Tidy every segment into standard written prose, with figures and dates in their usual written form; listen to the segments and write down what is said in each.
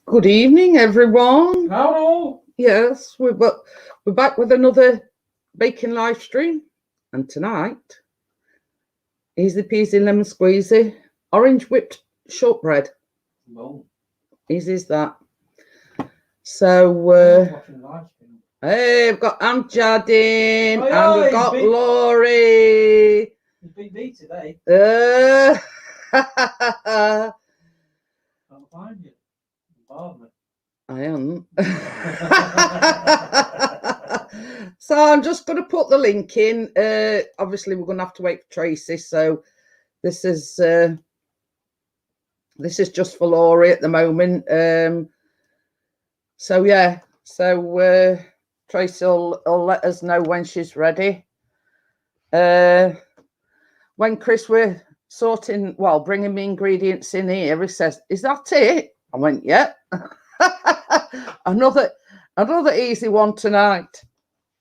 Good evening, everyone. Hello. Yes, we're back with another baking live stream, and tonight, easy peasy lemon squeezy, orange whipped shortbread. Whoa. Easy as that. So, hey, we've got Aunt Jardine, and we've got Laurie. You beat me today. Can't find you. I am. So I'm just going to put the link in. Obviously, we're going to have to wait for Tracy. So this is just for Laurie at the moment. So yeah. So Tracy will let us know when she's ready. When Chris were bringing me ingredients in here, he says, "Is that it?" I went, "Yeah." another easy one tonight.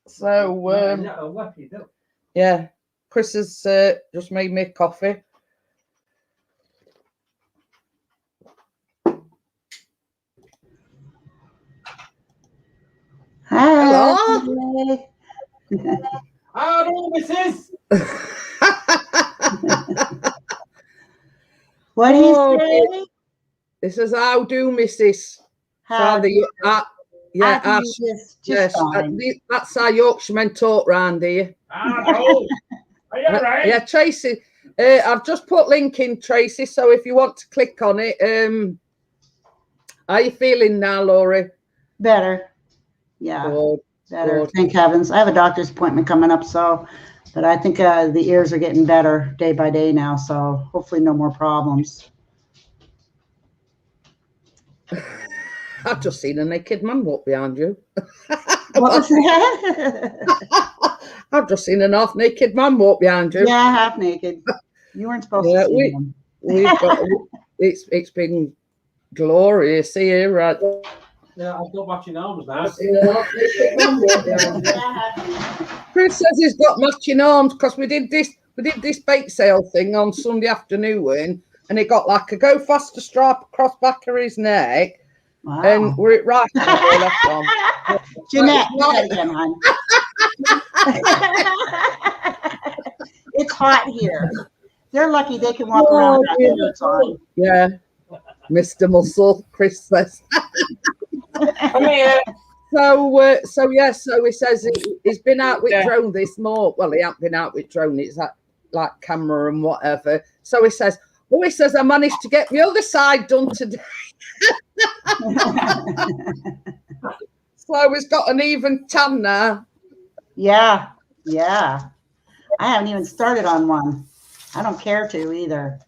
So yeah, Chris has just made me a coffee. Hello. Hello, missus. What do you say? This is how do, Mrs. How Yes, that's how Yorkshiremen talk round here. Hello. Are you all right? Yeah, Tracy. I've just put link in, Tracy. So if you want to click on it, how are you feeling now, Laurie? Better. Yeah. Good. Better. Good. Thank heavens. I have a doctor's appointment coming up, but I think the ears are getting better day by day now. So hopefully no more problems. I've just seen a naked man walk behind you. What was that? I've just seen an half naked man walk behind you. Yeah, half naked. You weren't supposed to see him. We've got it's been glorious here, right? Yeah, I've got matching arms now. Chris says he's got matching arms because we did this bake sale thing on Sunday afternoon, and he got like a go faster stripe across back of his neck. Wow. And we're it right or left on. Jeanette, again, hon. It's hot here. They're lucky they can walk around without their boots on. Yeah, Mr. Muscle, Chris says. Come here. So he says he's been out with drone this morning. Well, he hasn't been out with drone. It's like camera and whatever. So he says, I managed to get the other side done today. So he's got an even tan now. Yeah. I haven't even started on one. I don't care to either.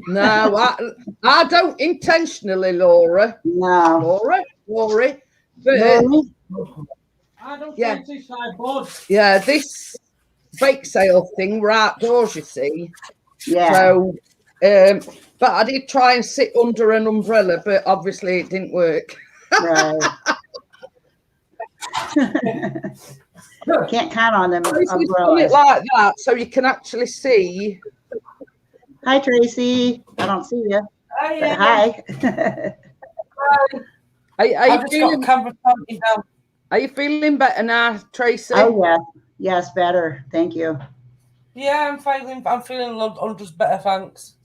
No, I don't intentionally, Laura. No. Laurie. But, I don't fancy sideboard. Yeah, this bake sale thing, we're outdoors, you see. Yeah. So, but I did try and sit under an umbrella, but obviously it didn't work. Right. Can't count on them umbrellas. It like that, so you can actually see. Hi, Tracy. I don't see you. Hi. Are you feeling better now, Tracy? Oh yeah. Yes, better. Thank you. Yeah, I'm feeling just better, thanks.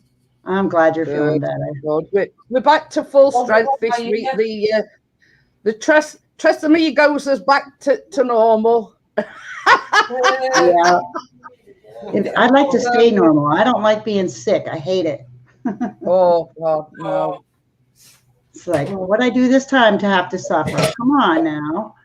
I'm glad you're feeling better. Good. We're back to full strength this week. The Tres Amigos is back to normal. Yeah. I'd like to stay normal. I don't like being sick. I hate it. Oh God, no. It's like, what I do this time to have to suffer? Come on now.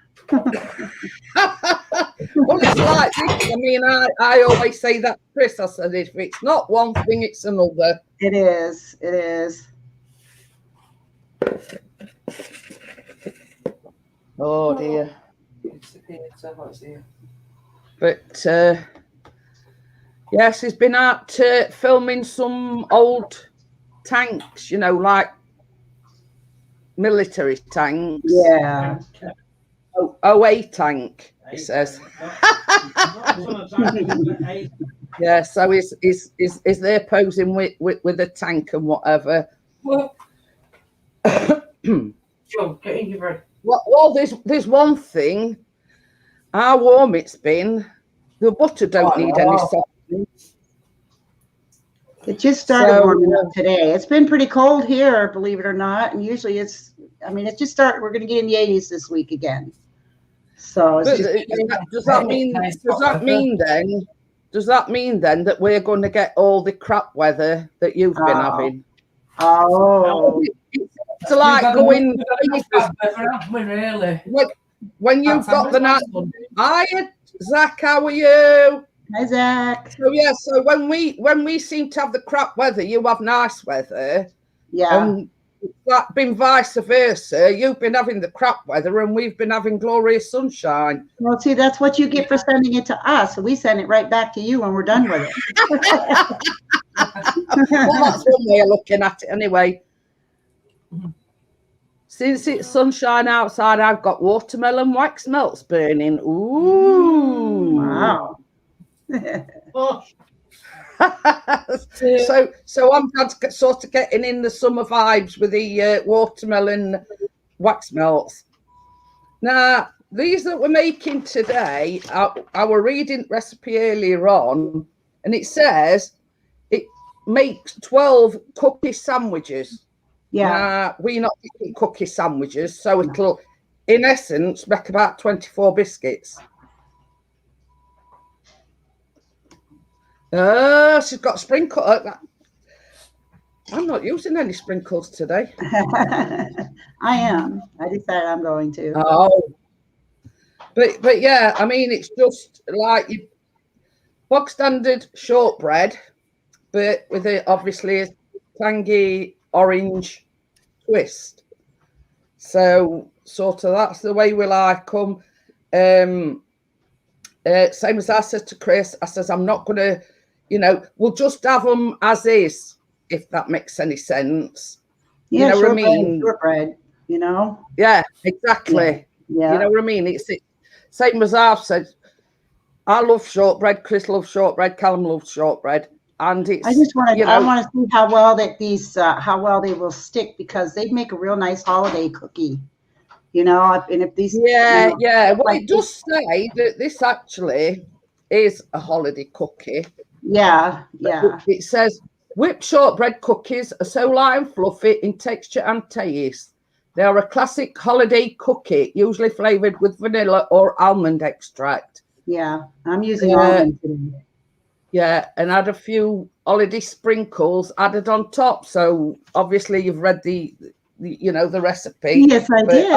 Well, it's like this. I mean, I always say that, Chris. I said, if it's not one thing, it's another. It is. It is. Oh dear. But yes, he's been out filming some old tanks, like military tanks. Yeah. OA tank, he says. Yeah, so he's there posing with a tank and whatever. Joe, get in your bread. Well, there's one thing. How warm it's been. The butter don't need any softening. It just started warming up today. It's been pretty cold here, believe it or not. And usually it just started. We're going to get in the 80s this week again. So it's does that mean then that we're going to get all the crap weather that you've been having? Oh. It's like going. Really. When you've got the night. Hi, Zach, how are you? Hi, Zach. So yeah, so when we seem to have the crap weather, you have nice weather. Yeah. And that's been vice versa. You've been having the crap weather, and we've been having glorious sunshine. Well, see, that's what you get for sending it to us. So we send it right back to you when we're done with it. Well, that's one way of looking at it, anyway. Since it's sunshine outside, I've got watermelon wax melts burning. Ooh! Wow. So I'm sort of getting in the summer vibes with the watermelon wax melts. Now, these that we're making today, I were reading recipe earlier on, and it says it makes 12 cookie sandwiches. Yeah. We're not making cookie sandwiches, so it'll, in essence, make about 24 biscuits. She's got a sprinkle. I'm not using any sprinkles today. I am. I decided I'm going to. Oh. But yeah, I mean, it's just like you bog standard shortbread, but with obviously a tangy orange twist. So sort of that's the way we like them. Same as I said to Chris, I says I'm not going to, we'll just have them as is, if that makes any sense. Yeah, you know what I mean? Shortbread, Yeah, exactly. Yeah. You know what I mean? It's same as I've said. I love shortbread. Chris loves shortbread. Callum loves shortbread. And it's. I just want to. I want to see how well how well they will stick, because they make a real nice holiday cookie. And if these. Yeah. Well, it does say that this actually is a holiday cookie. Yeah. It says whipped shortbread cookies are so light and fluffy in texture and taste. They are a classic holiday cookie, usually flavored with vanilla or almond extract. Yeah, I'm using almond today. Yeah, and add a few holiday sprinkles added on top. So obviously you've read the recipe. Yes, I did.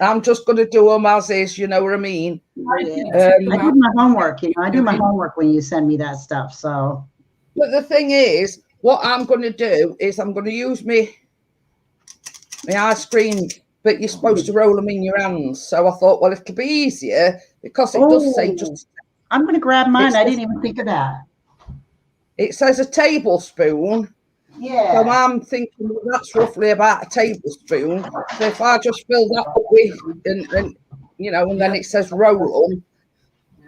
I'm just going to do them as is. You know what I mean? I did my homework. I do my homework when you send me that stuff. So, but the thing is, what I'm going to do is I'm going to use my ice cream, but you're supposed to roll them in your hands. So I thought, well, it'll be easier because it does say just. I'm going to grab mine. I didn't even think of that. It says a tablespoon. Yeah. So I'm thinking, well, that's roughly about a tablespoon. So if I just fill that up with, and then it says roll them.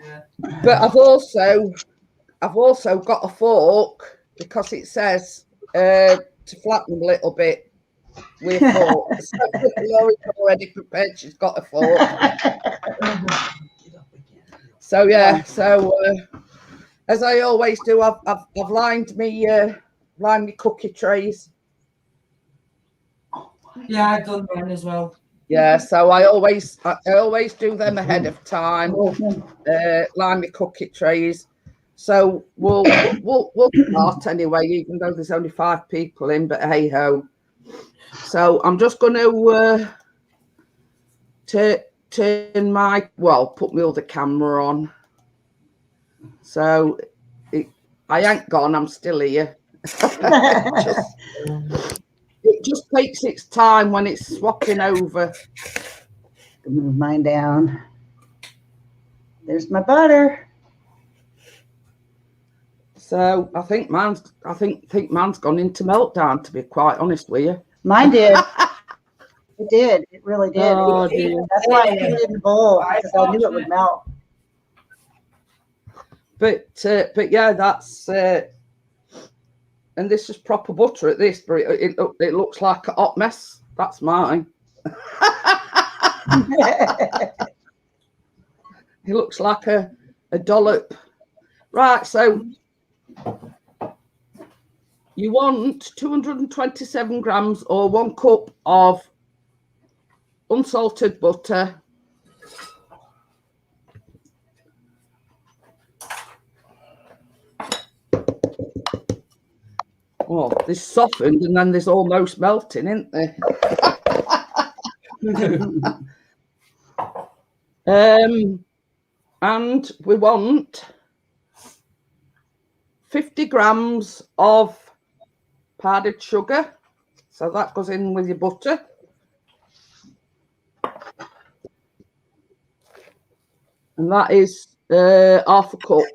Yeah. But I've also got a fork, because it says to flatten them a little bit with a fork. So Laura's already prepared. She's got a fork. So yeah. So as I always do, I've lined me cookie trays. Yeah, I've done mine as well. Yeah, so I always do them ahead of time. Line me cookie trays. So we'll start anyway, even though there's only 5 people in. But hey ho. So I'm just going to turn put my other camera on. So I ain't gone. I'm still here. It just takes its time when it's swapping over. Move mine down. There's my butter. So I think mine's gone into meltdown, to be quite honest with you. Mine did. It did. It really did. Oh, dear. That's why I put it in the bowl, because I knew it would melt. But yeah, that's and this is proper butter at this, but it looks like a hot mess. That's mine. It looks like a dollop. Right, so you want 227 grams or 1 cup of unsalted butter. Oh, this softened and then there's almost melting, isn't there? And we want 50 grams of powdered sugar. So that goes in with your butter. And that is half a cup.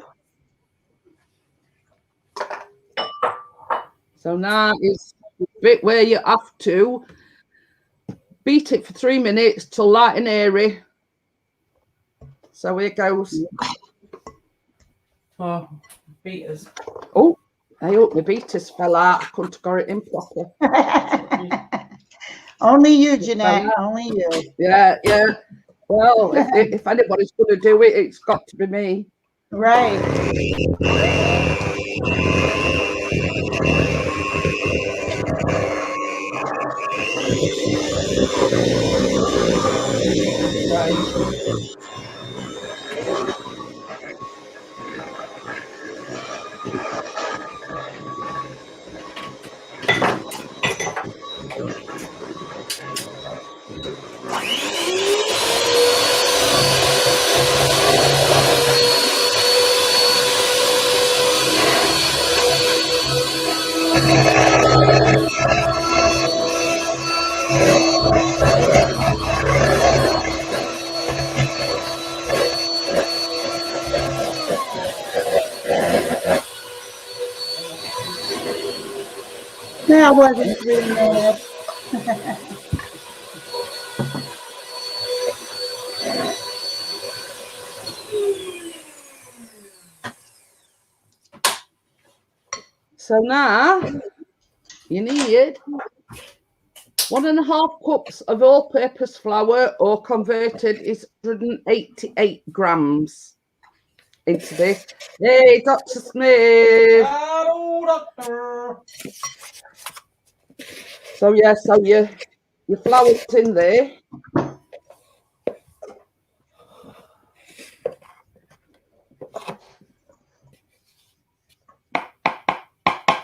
So now is the bit where you have to beat it for 3 minutes till light and airy. So here goes. Oh, beaters. Oh, I hope my beaters fell out. I couldn't have got it in properly. Only you, Jeanette. Only you. Yeah. Well, if anybody's going to do it, it's got to be me. Right. That wasn't 3 minutes. So now you need 1.5 cups of all-purpose flour, or converted is 188 grams into this. Hey, Dr. Smith. Hello, doctor. So yeah, so your flour's in there.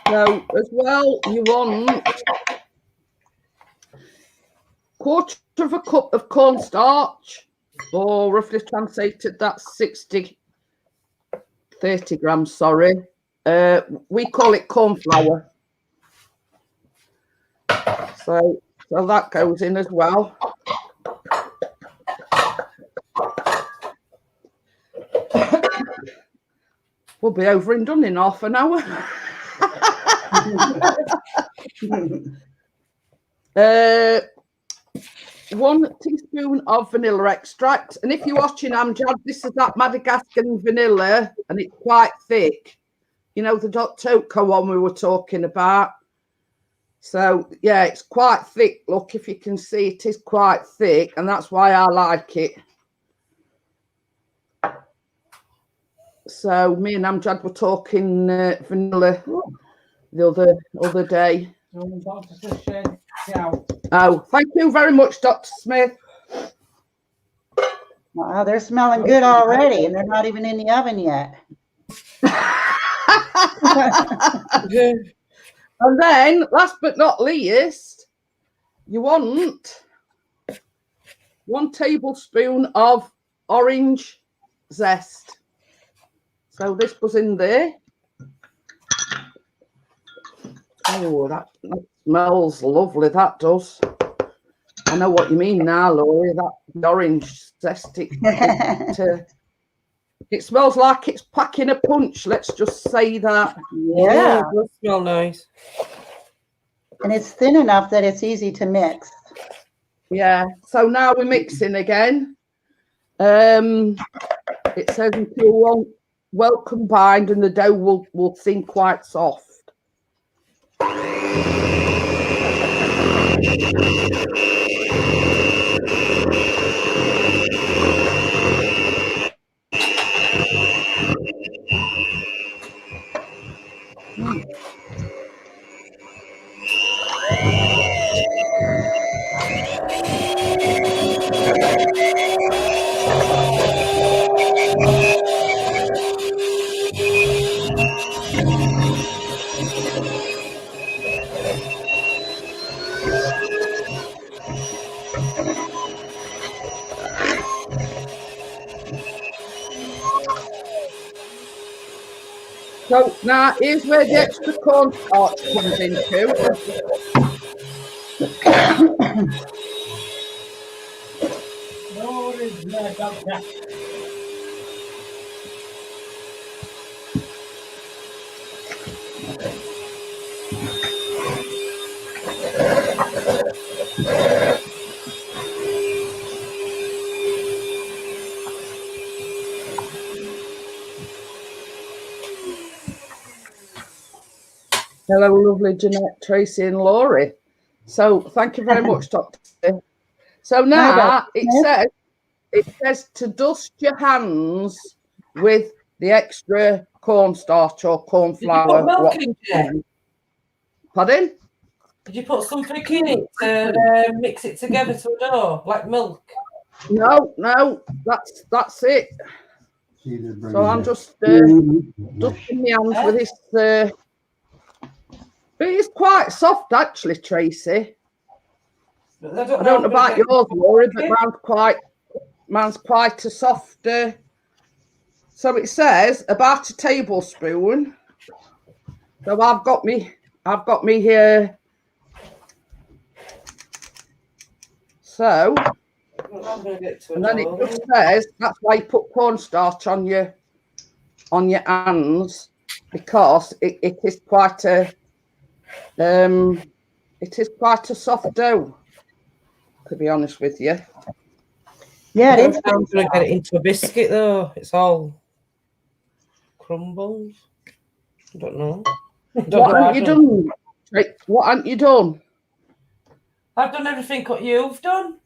So as well, you want 1/4 cup of cornstarch, or roughly translated, that's 30 grams, sorry. We call it corn flour. So that goes in as well. We'll be over and done in half an hour. 1 teaspoon of vanilla extract. And if you're watching Amjad, this is that Madagascan vanilla, and it's quite thick. You know, the Dr. Oatco one we were talking about. So, yeah, it's quite thick. Look, if you can see, it is quite thick, and that's why I like it. So, me and Amjad were talking vanilla the other day. Oh, thank you very much, Dr. Smith. Wow, they're smelling good already, and they're not even in the oven yet. And then, last but not least, you want 1 tablespoon of orange zest. So this goes in there. Oh, that smells lovely, that does. I know what you mean now, Laurie, that orange zest. It smells like it's packing a punch, let's just say that. Yeah. It does smell nice. And it's thin enough that it's easy to mix. Yeah, so now we're mixing again. It says until well combined and the dough will seem quite soft. So now here's where the extra cornstarch comes into. Hello, lovely Jeanette, Tracy, and Laurie. So thank you very much, Doctor. So now it says to dust your hands with the extra cornstarch or corn flour. Milk in there? Pardon? Did you put something in it to mix it together to a dough, like milk? No, that's it. So I'm just dusting my hands with this. But it's quite soft, actually, Tracy. I don't know about yours, Laurie, but mine's quite a soft. So it says about a tablespoon. So I've got me here. So, and then it just says that's why you put cornstarch on your hands, because it is quite a soft dough, to be honest with you. Yeah, it is. I'm going to get it into a biscuit though. It's all crumbles. I don't know. What haven't you done? What haven't you done? I've done everything what you've done.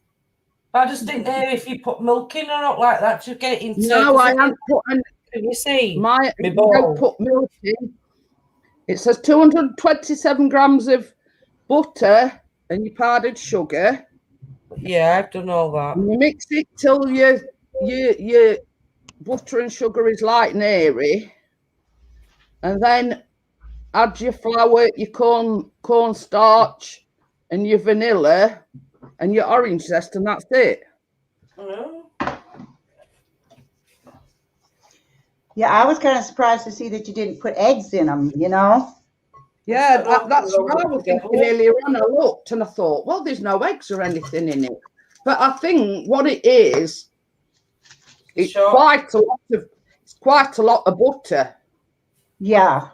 I just didn't know if you put milk in or not like that to get it into. No, I haven't put any. You see, don't put milk in. It says 227 grams of butter and your powdered sugar. Yeah, I've done all that. And you mix it till your butter and sugar is light and airy, and then add your flour, your cornstarch, and your vanilla, and your orange zest, and that's it. Yeah, I was kind of surprised to see that you didn't put eggs in them, you know? Yeah, that's what I was thinking earlier on. I looked and I thought, well, there's no eggs or anything in it. But I think what it is, it's quite a lot of butter. Yeah,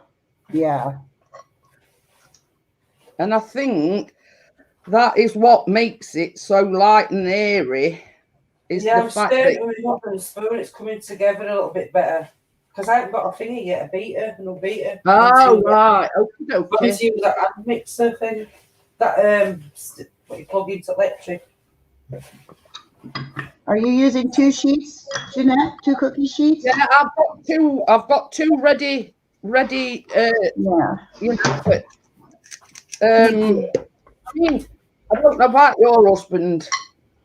yeah. And I think that is what makes it so light and airy. Is the fact that it's coming together a little bit better. Because I haven't got a thingy yet, a beater, no beater. Oh, right. Okay. I use that hand mixer thing. That, what you plug into electric. Are you using 2 sheets, Jeanette? 2 cookie sheets? Yeah, I've got two ready. Yeah. You know, but, I don't know about your husband,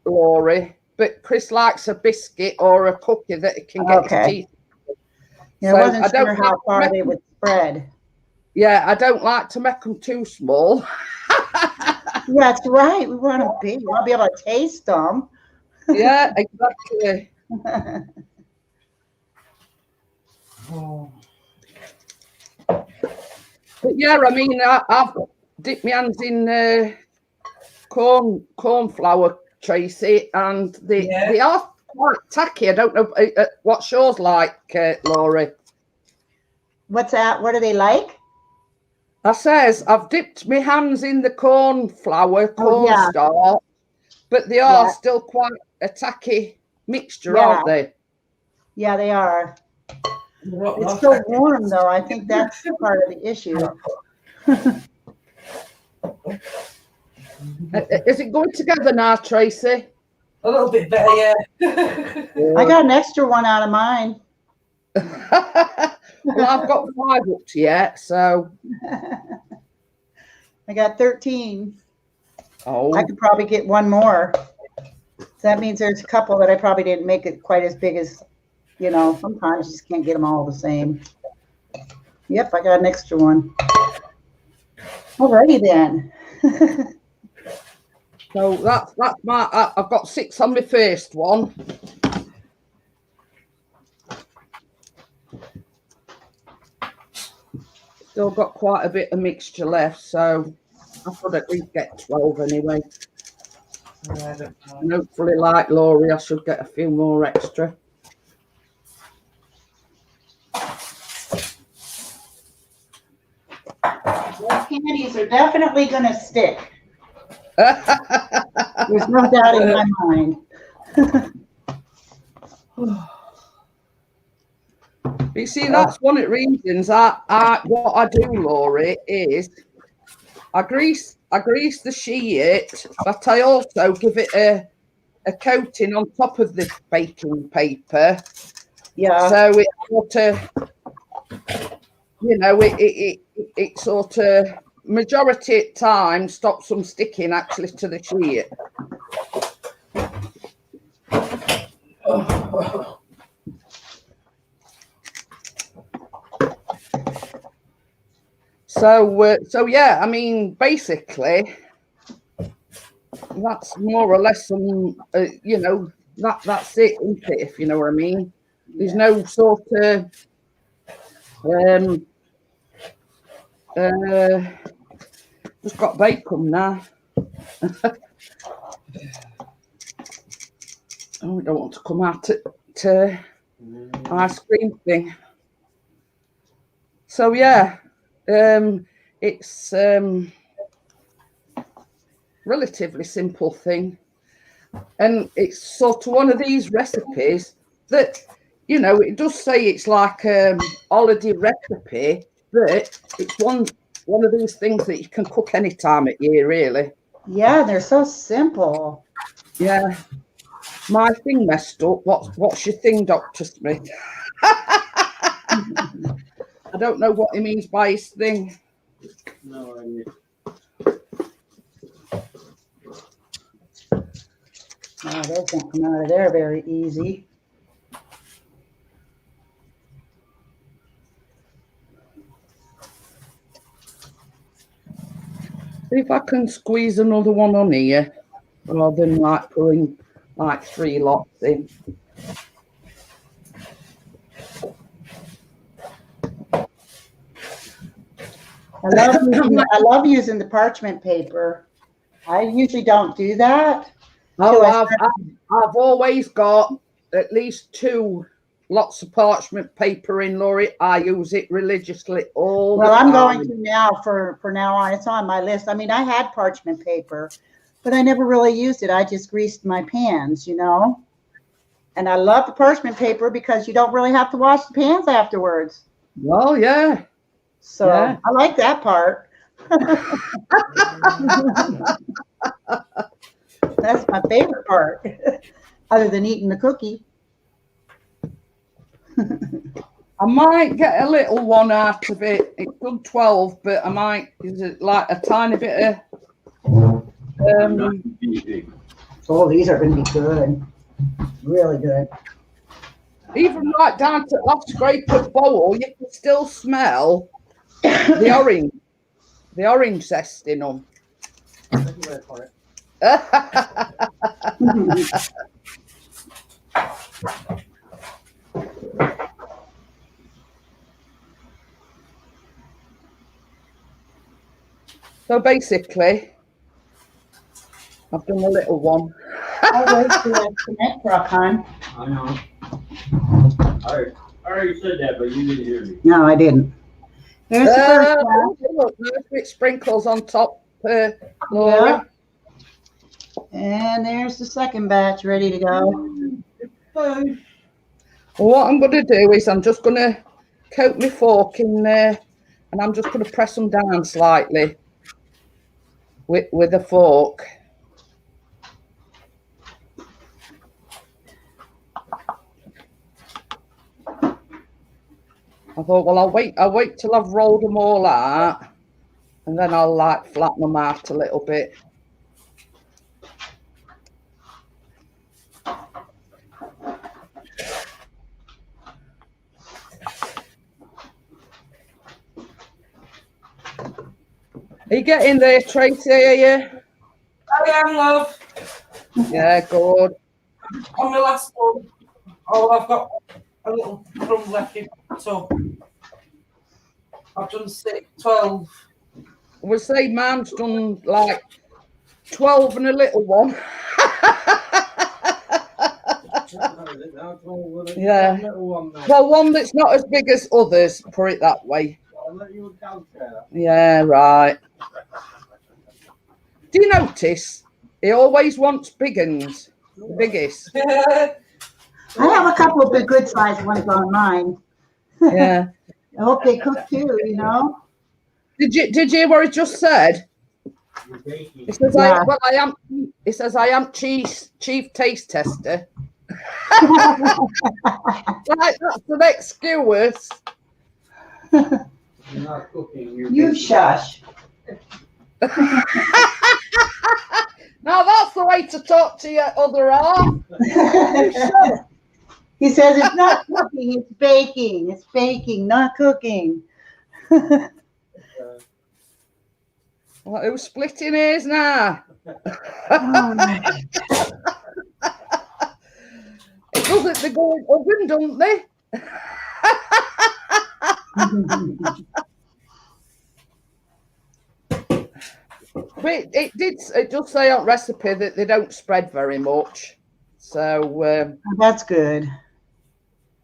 Laurie, but Chris likes a biscuit or a cookie that he can get his teeth. Yeah, I wasn't sure how far they would spread. Yeah, I don't like to make them too small. That's right. We want to be able to taste them. Yeah, exactly. But yeah, I mean, I've dipped my hands in corn flour, Tracy, and they are quite tacky. I don't know what's yours like, Laurie. What's that? What are they like? I says I've dipped my hands in the corn flour, cornstarch, but they are still quite a tacky mixture, aren't they? Yeah, they are. It's so warm, though. I think that's part of the issue. Is it going together now, Tracy? A little bit better, yeah. I got an extra one out of mine. Well, I've got 5 up to yet, so. I got 13. Oh. I could probably get one more. So that means there's a couple that I probably didn't make it quite as big as, you know, sometimes you just can't get them all the same. Yep, I got an extra one. Alrighty then. So that's my. I've got 6 on my first one. Still got quite a bit of mixture left, so I thought at least get 12 anyway. And hopefully, like Laurie, I should get a few more extra. Those candies are definitely going to stick. There's no doubt in my mind. You see, that's one of the reasons what I do, Laurie, is I grease the sheet, but I also give it a coating on top of the baking paper. Yeah. So it sort of, you know, it sort of majority of time stops them sticking actually to the sheet. So yeah, I mean, basically, that's more or less some, you know, that's it, isn't it? If you know what I mean. There's no sort of just got bacon now. Oh, I don't want to come out to ice cream thing. So yeah, it's relatively simple thing, and it's sort of one of these recipes that, you know, it does say it's like holiday recipe, but it's one of these things that you can cook any time of year, really. Yeah, they're so simple. Yeah. My thing messed up. What's your thing, Dr. Smith? I don't know what he means by his thing. No idea. Oh, those don't come out of there very easy. See if I can squeeze another one on here rather than like putting like 3 lots in. I love using the parchment paper. I usually don't do that. Oh, I've always got at least 2 lots of parchment paper in, Laurie. I use it religiously all the time. Well, I'm going to now for now on. It's on my list. I mean, I had parchment paper, but I never really used it. I just greased my pans, you know. And I love the parchment paper because you don't really have to wash the pans afterwards. Well, yeah. So yeah. I like that part. That's my favorite part, other than eating the cookie. I might get a little one out of it. It's done 12, but I might, is it like a tiny bit of Oh, these are going to be good. Really good. even right down to last scrape of bowl, you can still smell the orange zest in them. So basically, I've done a little one. I'll wait for that cement truck, hon. I know. I already said that, but you didn't hear me. No, I didn't. There's the first one. Look, nice bit sprinkles on top, Laura. Yeah. And there's the second batch ready to go. Well, what I'm going to do is I'm just going to coat my fork in there, and I'm just going to press them down slightly. with a fork. I thought, well, I'll wait till I've rolled them all out, and then I'll like flatten them out a little bit. Are you getting there, Tracy? Are you? I am, love. Yeah, good. On my last one. Oh, I've got a little crumb left in the tub. I've done 12. We'll say Mom's done like 12 and a little one. Yeah. Well, one that's not as big as others, put it that way. Yeah, right. Do you notice he always wants big ones, the biggest? I have a couple of good sized ones on mine. Yeah. I hope they cook too, you know. Did you hear what he just said? He says, Yeah. He says, I am chief taste tester. Right, that's an excuse. You're not cooking. You shush. Now that's the way to talk to your other half. He says it's not cooking, it's baking. It's baking, not cooking. Well, who's splitting hairs now? It doesn't, they go in oven, don't they? But it does say on recipe that they don't spread very much. So That's good.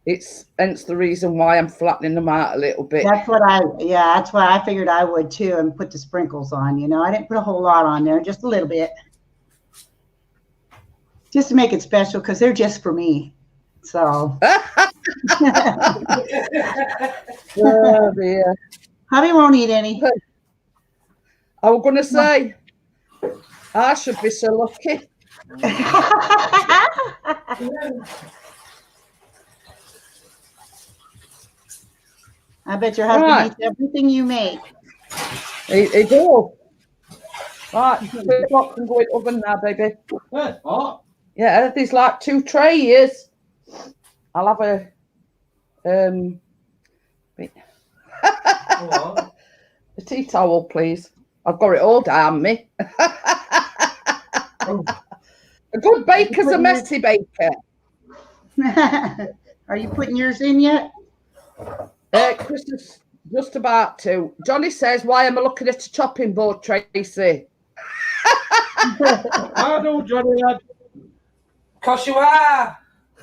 it's hence the reason why I'm flattening them out a little bit. That's why I figured I would too, and put the sprinkles on, you know. I didn't put a whole lot on there, just a little bit. Just to make it special, because they're just for me. So Oh dear. Hubby won't eat any. I was gonna say I should be so lucky. I bet your husband eats everything you make. He does. Right, 2 o'clock can go in oven now, baby. What? Yeah, there's like 2 trays. I'll have a a tea towel, please. I've got it all down me. A good baker's a messy baker. Are you putting yours in yet? Chris is just about to. Johnny says, why am I looking at a chopping board, Tracy? I know, Johnny. Because you are.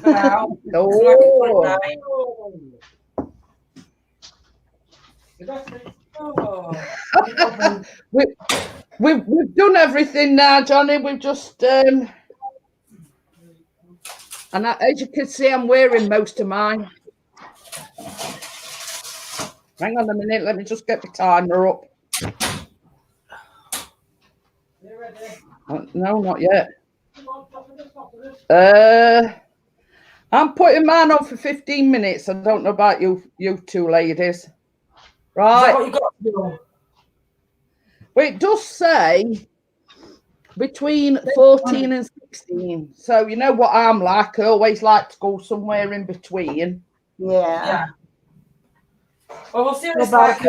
Now. Oh. We've done everything now, Johnny. We've just and as you can see, I'm wearing most of mine. Hang on a minute, let me just get the timer up. No, not yet. I'm putting mine on for 15 minutes. I don't know about you two ladies. Right. Is that what you got to do? Well, it does say between 14 and 16. So you know what I'm like. I always like to go somewhere in between. Yeah. Well, we'll see what it's like.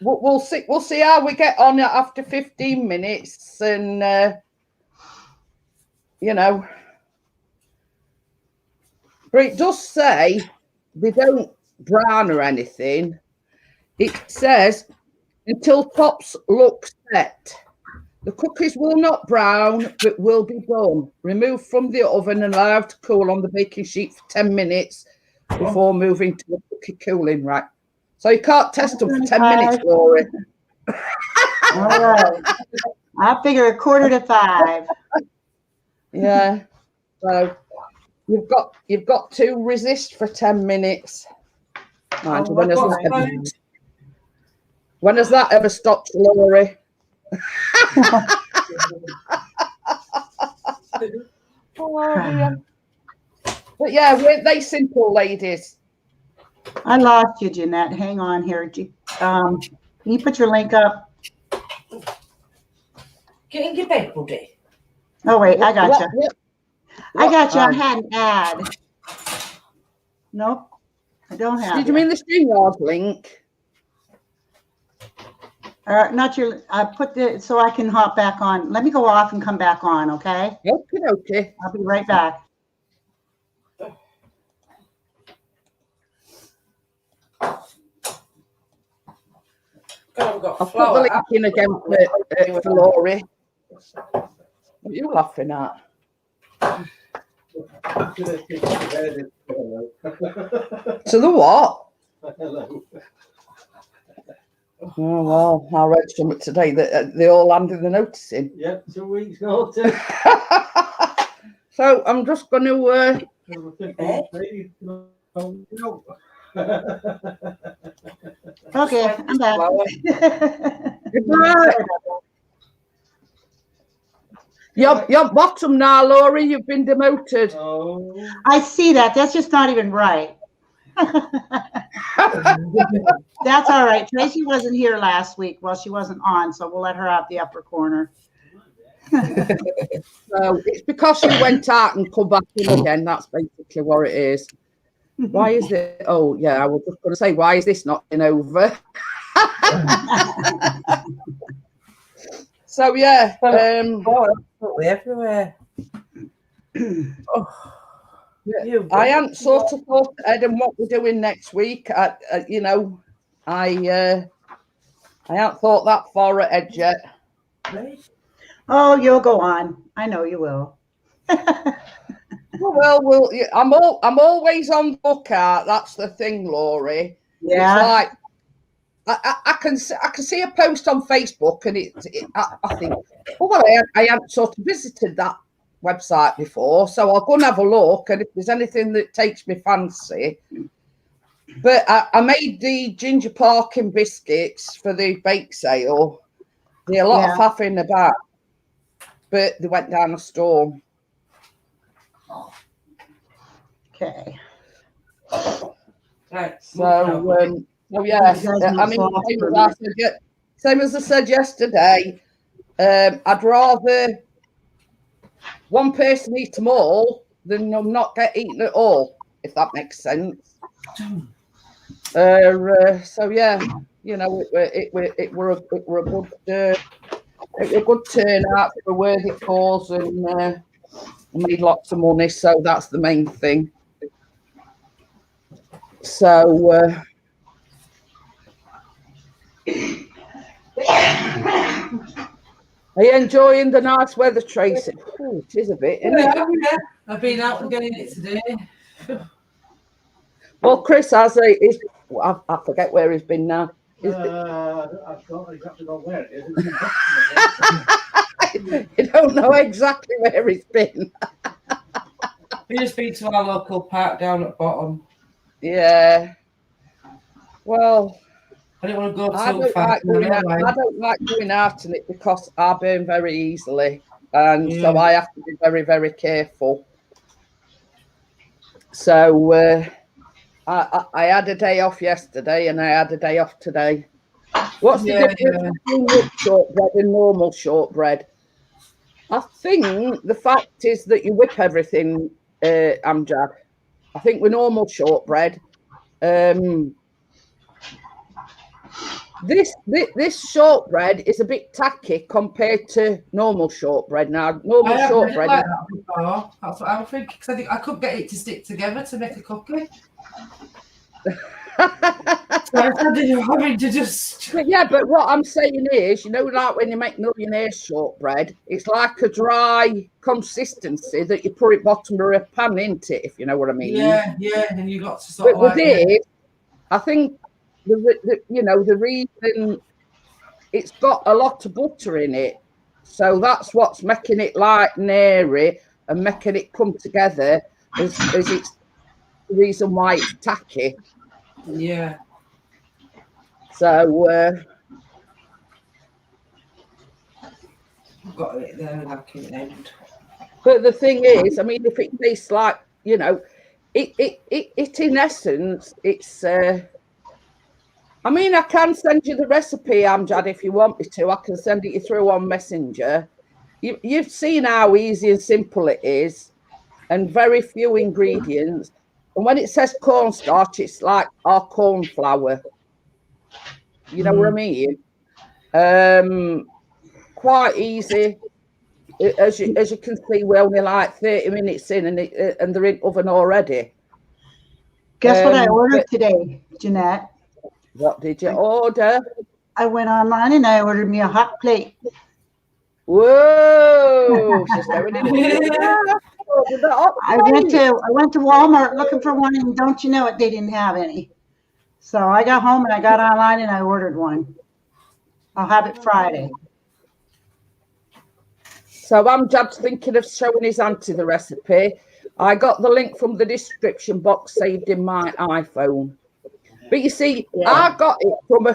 We'll see how we get on after 15 minutes, and you know. But it does say they don't brown or anything. It says until tops look set. The cookies will not brown, but will be done. Remove from the oven and allow to cool on the baking sheet for 10 minutes before moving to the cookie cooling rack. So you can't test them for 10 minutes, Laura. All right. I figure 4:45. Yeah. So you've got to resist for 10 minutes. Mind you, when has that ever stopped, Laurie? Oh, dear. But yeah, weren't they simple, ladies? I lost you, Jeanette. Hang on here. Can you put your link up? Get in your bed, buddy. Oh, wait, I got you. I got you. I Oh. had an ad. Nope, I don't have Did you mean the StreamYard link? Not your, I put the, so I can hop back on. Let me go off and come back on, okay? Okay. I'll be right back. I've got I'll put the link in again for Laurie. What are you laughing at? To the what? Oh, well, I read something today that they all handed the notice in. Yep, 2 weeks notice. So I'm just going to... Okay, I'm back. Right. You're bottom now, Laurie. You've been demoted. Oh. I see that. That's just not even right. That's all right. Tracy wasn't here last week. Well, she wasn't on, so we'll let her out the upper corner. So it's because you went out and come back in again. That's basically what it is. Why is it? Oh, yeah, I was just going to say, why is this not been over? So, yeah. Absolutely everywhere. I hadn't sort of thought ahead on what we're doing next week. I hadn't thought that far ahead yet. Oh, you'll go on. I know you will. Well, I'm always on the lookout. That's the thing, Laurie. Yeah. It's like I can see a post on Facebook, and I think, well, I hadn't sort of visited that website before, so I'll go and have a look, and if there's anything that takes me fancy. But I made the ginger parkin biscuits for the bake sale. They're a lot of faffing about, but they went down a storm. Okay. Right. So yeah, I mean, same as I said yesterday, I'd rather one person eat them all than them not get eaten at all, if that makes sense. So yeah, you know, it were a good turnout for a worthy cause, and we need lots of money, so that's the main thing. So are you enjoying the nice weather, Tracy? Oh, it is a bit, isn't it? Yeah. I've been out and getting it today. Well, Chris has I forget where he's been now. I don't exactly know where it is. You don't know exactly where he's been. We just been to our local park down at bottom. Yeah. Well, I didn't want to go too far. fast. I don't like going out in it because I burn very easily, and so I have to be very, very careful. So I had a day off yesterday, and I had a day off today. What's the difference between whipped shortbread and normal shortbread? I think the fact is that you whip everything, Amjad. I think with normal shortbread, this shortbread is a bit tacky compared to normal shortbread. Now, normal shortbread. Like that before. That's what I was thinking, because I couldn't get it to stick together to make a cookie. So I started having to just. Yeah, but what I'm saying is, you know, like when you make millionaire shortbread, it's like a dry consistency that you put it bottom of a pan, isn't it? If you know what I mean. Yeah, and you got to sort of. But with it, I think the reason it's got a lot of butter in it, so that's what's making it light and airy and making it come together. Is it's the reason why it's tacky. Yeah. So I've got it there, like in the end. But the thing is, I mean, if it tastes like, you know, it in essence, it's. I mean, I can send you the recipe, Amjad, if you want me to. I can send it you through on Messenger. You've seen how easy and simple it is, and very few ingredients. And when it says cornstarch, it's like our corn flour. You know what I mean? Quite easy. As you can see, we're only like 30 minutes in, and they're in oven already. Guess what I ordered today, Jeanette? What did you order? I went online and I ordered me a hot plate. Whoa! She's going in. I went to Walmart looking for one, and don't you know it, they didn't have any. So I got home and I got online and I ordered one. I'll have it Friday. So I'm just thinking of showing his auntie the recipe. I got the link from the description box saved in my iPhone. But you see, I got it from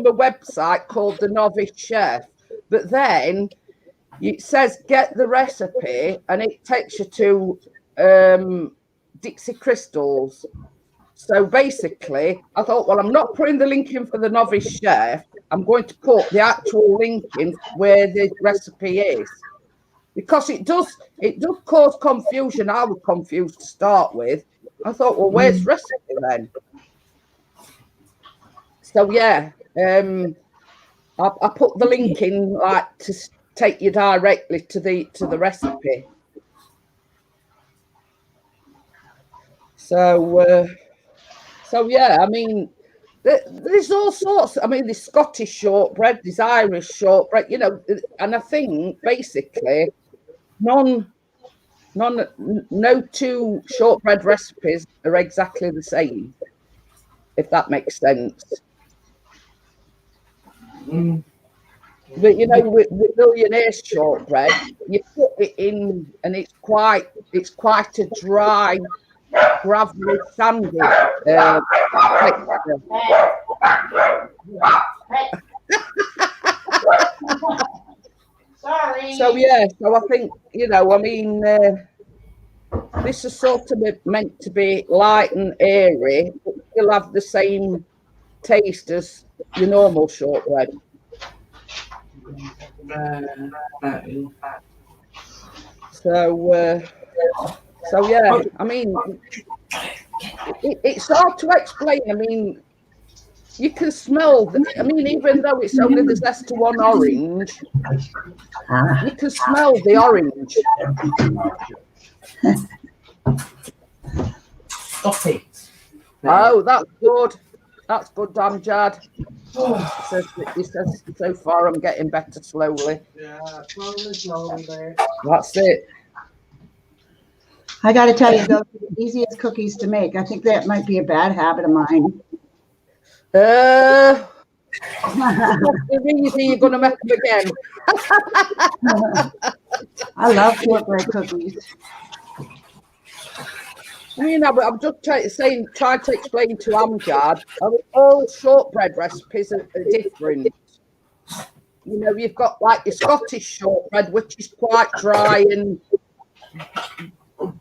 a website called The Novice Chef. But then it says get the recipe, and it takes you to Dixie Crystals. So basically, I thought, well, I'm not putting the link in for The Novice Chef. I'm going to put the actual link in where the recipe is, because it does cause confusion. I was confused to start with. I thought, well, where's the recipe then? So yeah, I put the link in like to take you directly to the recipe. So yeah, I mean, there's all sorts. I mean, there's Scottish shortbread, there's Irish shortbread, you know, and I think basically no two shortbread recipes are exactly the same, if that makes sense. But you know, with Millionaire shortbread, you put it in, and it's quite a dry, gravelly, sandy texture. Sorry. So yeah, so I think, you know, I mean, this is sort of meant to be light and airy, but still have the same taste as your normal shortbread. So yeah, I mean, it's hard to explain. I mean, you can smell. I mean, even though it's only the zest to one orange, you can smell the orange. Stop it. Oh, that's good. That's good, Amjad. He says so far I'm getting better slowly. Yeah, slowly. That's it. I got to tell you, those are the easiest cookies to make. I think that might be a bad habit of mine. If you're going to make them again. I love shortbread cookies. I mean, I'm just trying to explain to Amjad, all shortbread recipes are different. You know, you've got like your Scottish shortbread, which is quite dry and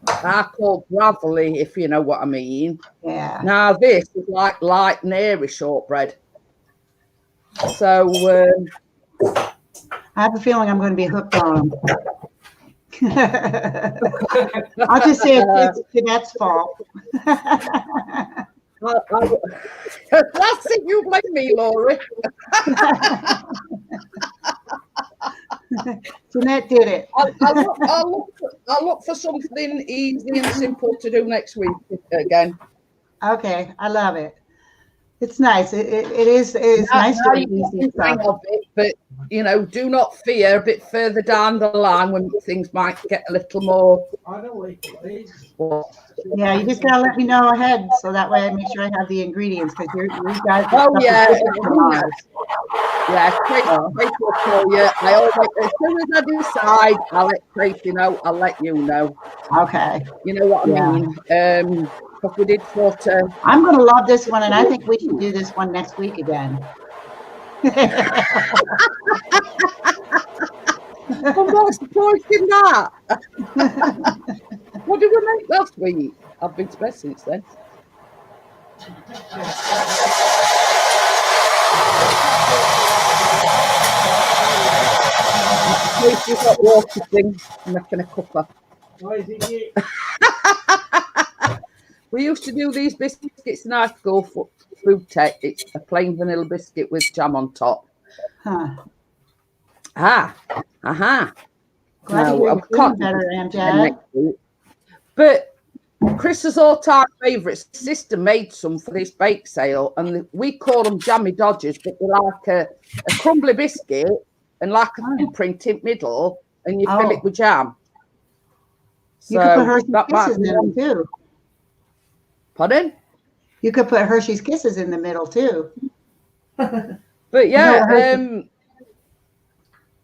I call gravelly, if you know what I mean. Yeah. Now this is like light and airy shortbread. So I have a feeling I'm going to be hooked on them. I'll just say it's Jeanette's fault. That's it. You blame me, Laurie. Jeanette did it. I'll look for something easy and simple to do next week again. Okay, I love it. It's nice. It is nice to eat easy stuff. Of it, but you know, do not fear a bit further down the line when things might get a little more. Yeah, you just gotta let me know ahead so that way I make sure I have the ingredients because you guys. Oh yeah, yeah. Tracy will call you. I always, as soon as I decide, I'll let Tracy know. I'll let you know. Okay. You know what I mean? Because we did sort of. I'm gonna love this one, and I think we should do this one next week again. I'm not supporting that. What did we make last week? I've been to bed since then. Tracy's got water thing, making a cuppa. Why is it? We used to do these biscuits in our school for food tech. It's a plain vanilla biscuit with jam on top. Huh. Glad to hear you're feeling better, Aunt Janet. But Chris's all-time favourite sister made some for this bake sale, and we call them jammy dodgers, but they're like a crumbly biscuit and like a imprint in middle, and you fill it with jam. You could put Hershey's Kisses in them too. Pardon? You could put Hershey's Kisses in the middle too. But yeah,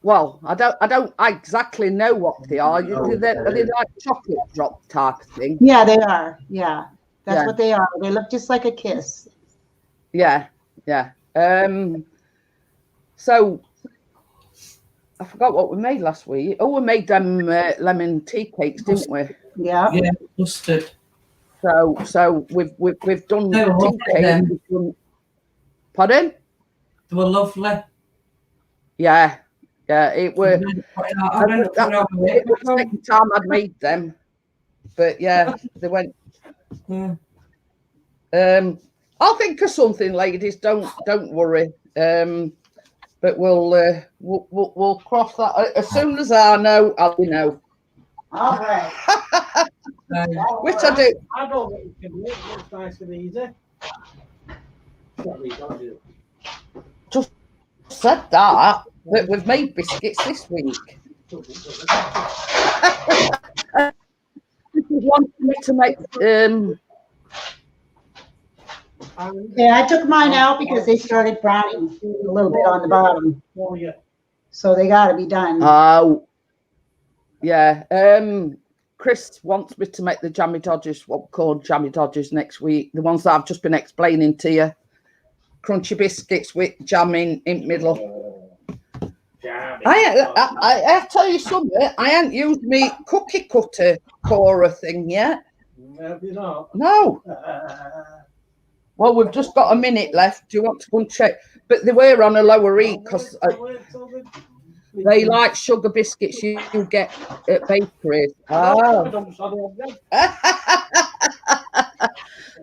well, I don't exactly know what they are. Are they like chocolate drop type of thing? Yeah, they are. Yeah, that's what they are. They look just like a kiss. Yeah. So I forgot what we made last week. Oh, we made them lemon tea cakes, didn't we? Yeah. Yeah, mustard. So we've done tea cakes. Pardon? They were lovely. Yeah, it were. It was the second time I'd made them, but yeah, they went. I'll think of something, ladies. Don't worry. But we'll cross that as soon as I know. I'll know. All right. Which I do. I don't think you can make it. It's nice and easy. What we gotta do? Just said that we've made biscuits this week. Wanted me to make Yeah, I took mine out because they started browning a little bit on the bottom. Oh yeah. So they got to be done. Oh, yeah. Chris wants me to make the jammy dodgers, what we call jammy dodgers, next week. The ones that I've just been explaining to you. Crunchy biscuits with jam in middle. I tell you something. I ain't used me cookie cutter Cora thing yet. Have you not? No. Well, we've just got a minute left. Do you want to go and check? But they were on a lower heat because they like sugar biscuits you get at bakeries. Oh.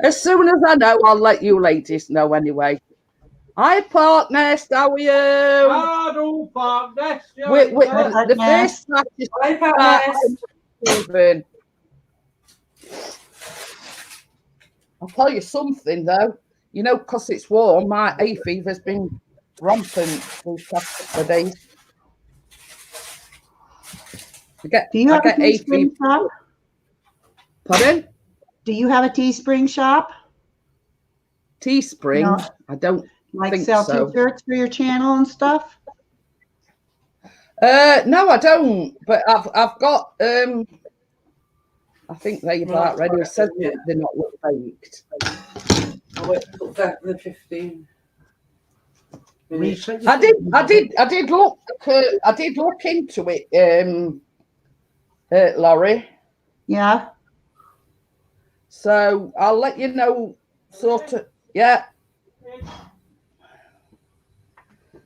As soon as I know, I'll let you ladies know anyway. Hi, Park Nest. How are you? Hello, Park Nest. The first match is Hi, Park Nest. I'll tell you something though. You know, because it's warm, my hay fever's been rampant these past couple of days. Do you have a Teespring shop? Pardon? Do you have a Teespring shop? Teespring? No. I don't think sell so. T-shirts for your channel and stuff? No, I don't. But I've got I think they're about ready. It says they're not baked. I went to put that the 15. I did look into it, Laurie. Yeah. So I'll let you know, sort of. Yeah.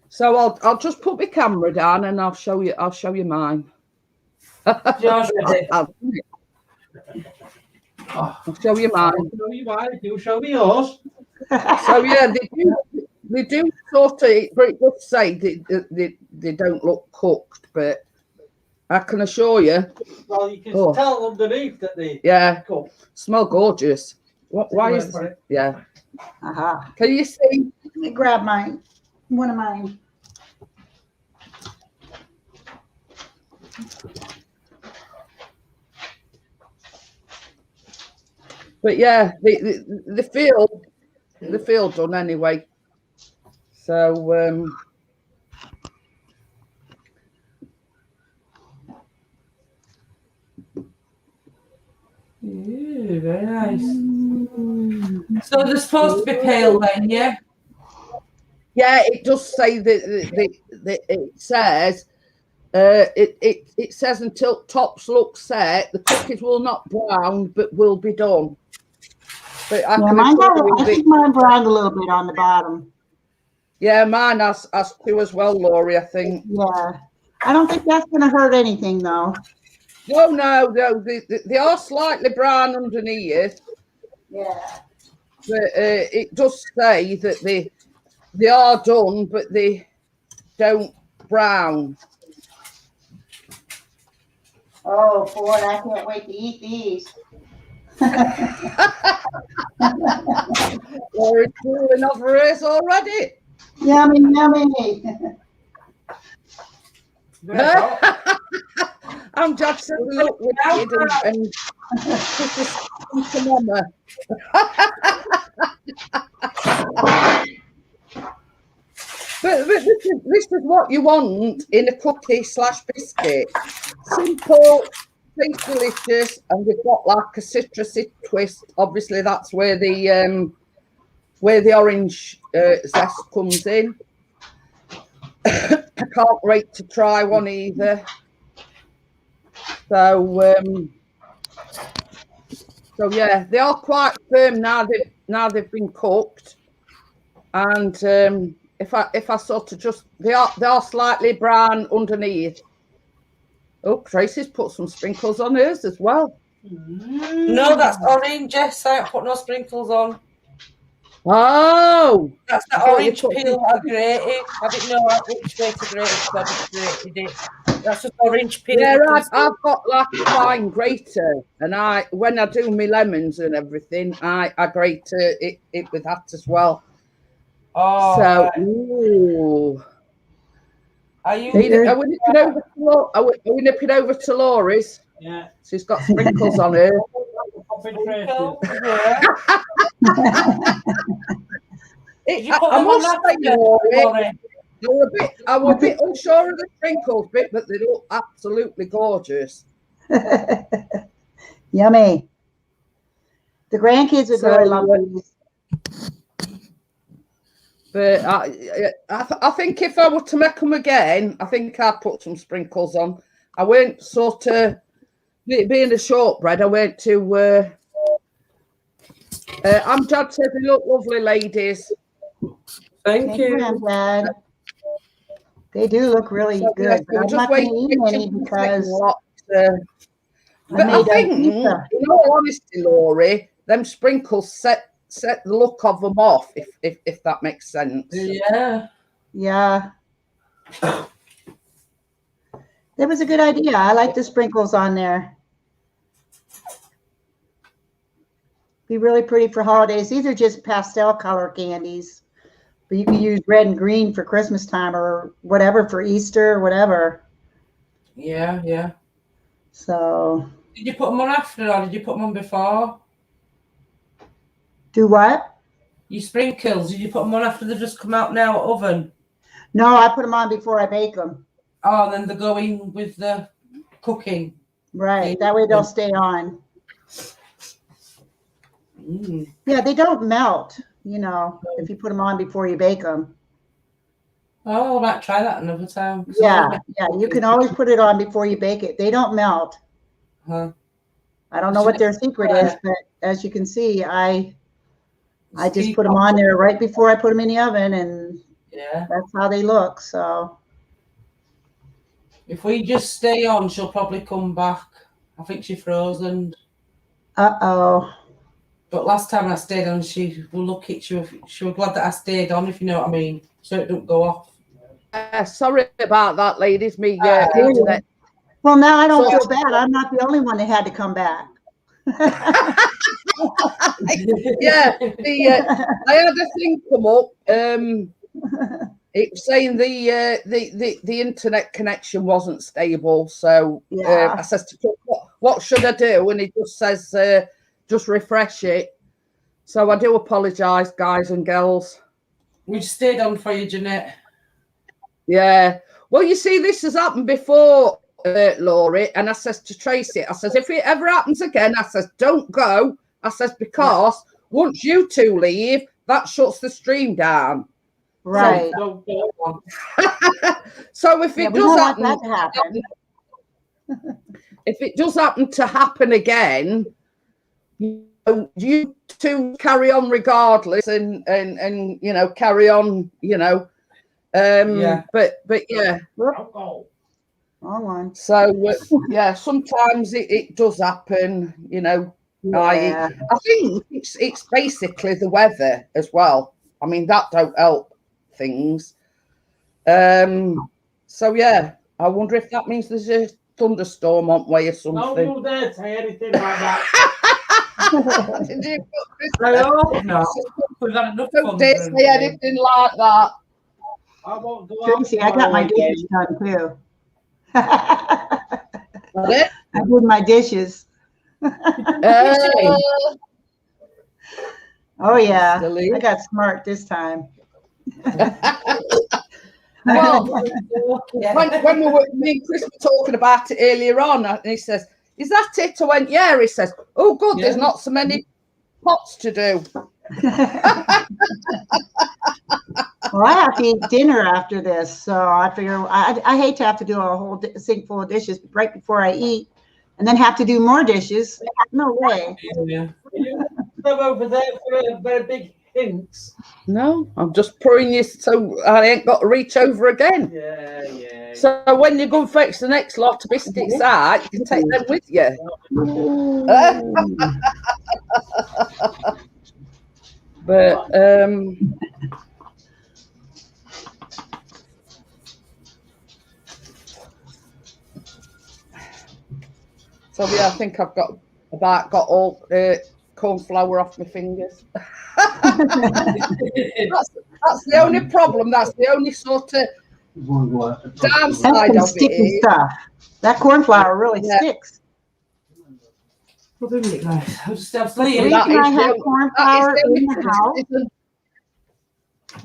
So I'll just put my camera down and I'll show you mine. I'll show you mine. You show me yours. So yeah, they do sort of. But it does say they don't look cooked, but I can assure you. Well, you can tell underneath that they smell gorgeous. Why is it? Yeah. Aha. Can you see? Let me grab mine. One of mine. But yeah, the feel done anyway. So Ooh, very nice. So they're supposed to be pale then, yeah? Yeah, it does say that it says it says until tops look set, the cookies will not brown, but will be done. But I think mine browned a little bit on the bottom. Yeah, mine has too as well, Laurie, I think. Yeah. I don't think that's going to hurt anything, though. No. They are slightly brown underneath. Yeah. But it does say that they are done, but they don't brown. Oh, boy, I can't wait to eat these. Laurie's drooling over hers already. Yummy, yummy. I'm just saying, look wicked and to mama. But this is what you want in a cookie / biscuit. Simple, tastes delicious, and we've got like a citrusy twist. Obviously, that's where the orange zest comes in. I can't wait to try one either. So yeah, they are quite firm now. They've been cooked, and if I sort of just they are slightly brown underneath. Oh, Tracy's put some sprinkles on hers as well. No, that's orange. Yes, I haven't put no sprinkles on. Oh, that's the orange peel I grated. I didn't know which way to grate it, so I just grated it. That's just orange peel. Yeah, I've got like a fine grater, and when I do my lemons and everything, I grate it with that as well. Oh, so right. Ooh. Are we nipping over to Laurie's? Yeah. She's got sprinkles on her. I must say, Laurie, I was a bit unsure of the sprinkles bit, but they look absolutely gorgeous. Yummy. The grandkids would really love these. But I think if I were to make them again, I think I'd put some sprinkles on. I went sort of, being a shortbread, I went to, Amjad said they look lovely, ladies. Thank you. Dad. They do look really good. Yeah, I'm not going to eat any because but I think, in all honesty, Laurie, them sprinkles set the look of them off, if that makes sense. Yeah. Yeah. That was a good idea. I like the sprinkles on there. Be really pretty for holidays. These are just pastel color candies, but you can use red and green for Christmas time or whatever for Easter or whatever. Yeah, yeah. So. Did you put them on after or did you put them on before? Do what? Your sprinkles, did you put them on after they just come out now oven? No, I put them on before I bake them. Oh, and then they go in with the cooking. Right, that way they'll stay on. Mm. Yeah, they don't melt, if you put them on before you bake them. Oh, I might try that another time. Yeah, you can always put it on before you bake it. They don't melt. Huh. I don't know what their secret is, but as you can see, I just put them on there right before I put them in the oven, and yeah, that's how they look. So if we just stay on, she'll probably come back. I think she's frozen. Uh-oh. But last time I stayed on, she will look at you. She was glad that I stayed on, if you know what I mean, so it don't go off. Sorry about that, ladies. Internet. Well, now I don't feel bad. I'm not the only one that had to come back. Yeah, I had a thing come up. It was saying the internet connection wasn't stable, so I says to Chuck, what should I do? And he just says just refresh it. So I do apologise, guys and girls. We stayed on for you, Jeanette. Yeah. Well, you see, this has happened before, Laurie, and I says to Tracy, I says, if it ever happens again, I says, don't go. I says, because once you two leave, that shuts the stream down. Right. So if Yeah, it we does don't want happen, that to happen. if it does happen to happen again, you two carry on regardless, and you know, carry on, you know. But yeah. Wrong one. So yeah, sometimes it does happen, you know. Yeah. I think it's basically the weather as well. I mean, that don't help things. So yeah, I wonder if that means there's a thunderstorm on way or something. Don't you dare say anything like that. Did you I hope not. We've had enough don't dare say anything like that. I won't go Tracy, I got my dishes done too. Got it? I did my dishes. Oh yeah, I got smart this time. Well, when me and Chris were talking about it earlier on, and he says, "Is that it?" I went, "Yeah." He says, "Oh, good. There's not so many pots to do." Well, I have to eat dinner after this, so I figure I hate to have to do a whole sink full of dishes right before I eat, and then have to do more dishes. No way. You come over there for a very big hints. No, I'm just pouring you so I ain't got to reach over again. Yeah. So when you go and fetch the next lot of biscuits out, you can take them with you. But so yeah, I think I've got all corn flour off my fingers. That's the only problem. That's the only sort of downside of sticky it. Stuff. That corn flour really sticks. What is it, guys? I'll just The reason I had corn flour in the house.